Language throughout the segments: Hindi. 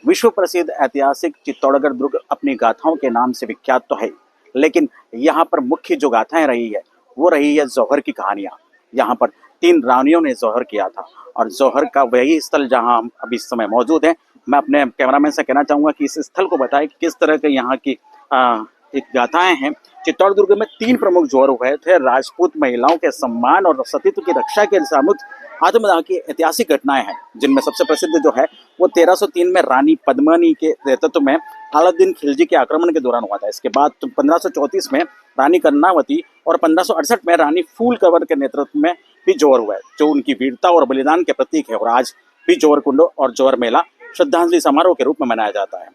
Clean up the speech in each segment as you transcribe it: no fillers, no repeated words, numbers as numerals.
विश्व प्रसिद्ध ऐतिहासिक चित्तौड़गढ़ दुर्ग अपनी गाथाओं के नाम से विख्यात तो है, लेकिन यहाँ पर मुख्य जो गाथाएं रही है वो रही है जौहर की कहानियाँ। यहाँ पर 3 रानियों ने जौहर किया था और जौहर का वही स्थल जहाँ हम अभी इस समय मौजूद हैं। मैं अपने कैमरामैन से कहना चाहूँगा कि इस स्थल को बताएं कि किस तरह के यहाँ की एक गाथाएं हैं। चित्तौड़ दुर्ग में 3 प्रमुख जौहर हुए थे। राजपूत महिलाओं के सम्मान और सतीत्व की रक्षा के सामुत आत्मदाह की ऐतिहासिक घटनाएं हैं, जिनमें सबसे प्रसिद्ध जो है वो 1303 में रानी पद्मिनी के नेतृत्व में अलाउद्दीन खिलजी के आक्रमण के दौरान हुआ था। इसके बाद 1534 में रानी कर्णावती और 1568 में रानी फूल कंवर के नेतृत्व में भी जौहर हुआ है, जो उनकी वीरता और बलिदान के प्रतीक है। और आज भी जौहर कुंड और जौहर मेला श्रद्धांजलि समारोह के रूप में मनाया जाता है।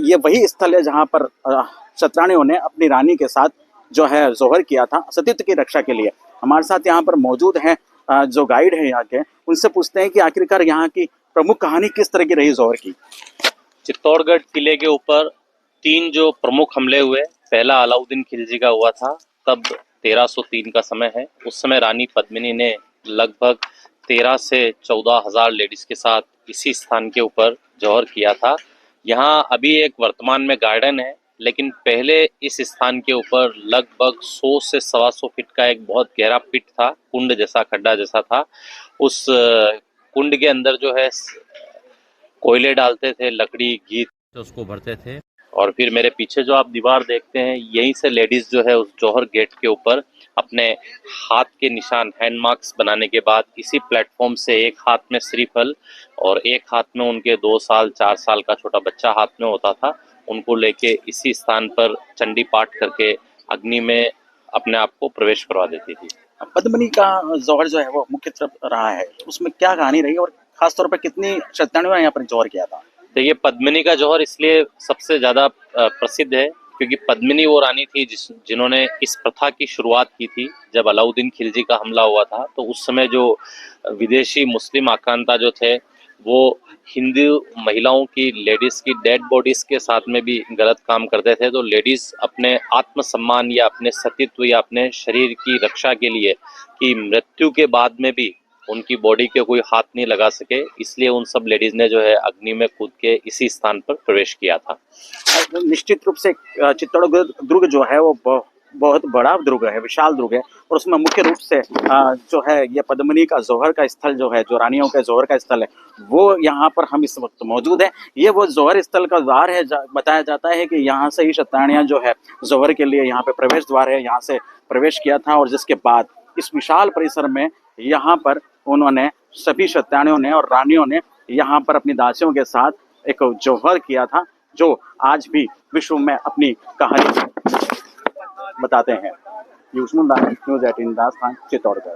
ये वही स्थल है जहाँ पर क्षत्रियों ने अपनी रानी के साथ जो है जौहर किया था सतीत्व की रक्षा के लिए। हमारे साथ यहाँ पर मौजूद हैं जो गाइड है यहाँ के, उनसे पूछते हैं कि आखिरकार यहाँ की प्रमुख कहानी किस तरह की रही जौहर की। चित्तौड़गढ़ किले के ऊपर 3 जो प्रमुख हमले हुए, पहला अलाउद्दीन खिलजी का हुआ था, तब 1303 का समय है। उस समय रानी पद्मिनी ने लगभग 13 से 14 हजार लेडीज के साथ इसी स्थान के ऊपर जौहर किया था। यहाँ अभी एक वर्तमान में गार्डन है, लेकिन पहले इस स्थान के ऊपर लगभग 100 से 125 फीट का एक बहुत गहरा पिट था, कुंड जैसा, खड्डा जैसा था। उस कुंड के अंदर जो है कोयले डालते थे, लकड़ी घी उसको भरते थे। और फिर मेरे पीछे जो आप दीवार देखते हैं, यहीं से लेडीज जो है उस जौहर गेट के ऊपर अपने हाथ के निशान, हैंड मार्क्स बनाने के बाद इसी प्लेटफॉर्म से एक हाथ में श्रीफल और एक हाथ में उनके 2 साल 4 साल का छोटा बच्चा हाथ में होता था, उनको लेके इसी स्थान पर चंडी पाठ करके अग्नि में अपने आप को प्रवेश करवा देती थी। पद्मिनी का जौहर जो है वो मुख्य तरफ रहा है, उसमें क्या कहानी रही और खासतौर पर कितनी क्षत्रियों ने यहाँ पर जौहर किया था? देखिए, पद्मिनी का जौहर इसलिए सबसे ज्यादा प्रसिद्ध है क्योंकि पद्मिनी वो रानी थी जिन्होंने इस प्रथा की शुरुआत की थी। जब अलाउद्दीन खिलजी का हमला हुआ था तो उस समय जो विदेशी मुस्लिम आक्रांता जो थे वो हिंदू महिलाओं की, लेडीज की डेड बॉडीज के साथ में भी गलत काम करते थे। तो लेडीज अपने आत्मसम्मान या अपने सतीत्व या अपने शरीर की रक्षा के लिए कि मृत्यु के बाद में भी उनकी बॉडी के कोई हाथ नहीं लगा सके, इसलिए उन सब लेडीज ने जो है अग्नि में कूद के इसी स्थान पर प्रवेश किया था। निश्चित रूप से चित्तौड़गढ़ दुर्ग जो है वो बहुत बड़ा दुर्ग है, विशाल दुर्ग है और उसमें मुख्य रूप से जो है ये पद्मिनी का जौहर का स्थल जो है, जो रानियों के जौहर का स्थल है, वो यहाँ पर हम इस वक्त मौजूद है। ये वो जौहर स्थल का द्वार है। बताया जाता है कि यहाँ से ही क्षत्रियाँ जो है जौहर के लिए यहाँ पे प्रवेश द्वार है, यहाँ से प्रवेश किया था और जिसके बाद इस विशाल परिसर में यहाँ पर उन्होंने सभी क्षत्रियों ने और रानियों ने यहाँ पर अपनी दासियों के साथ एक जौहर किया था, जो आज भी विश्व में अपनी कहानी बताते हैं। न्यूज़ 18 राजस्थान, चित्तौड़गढ़।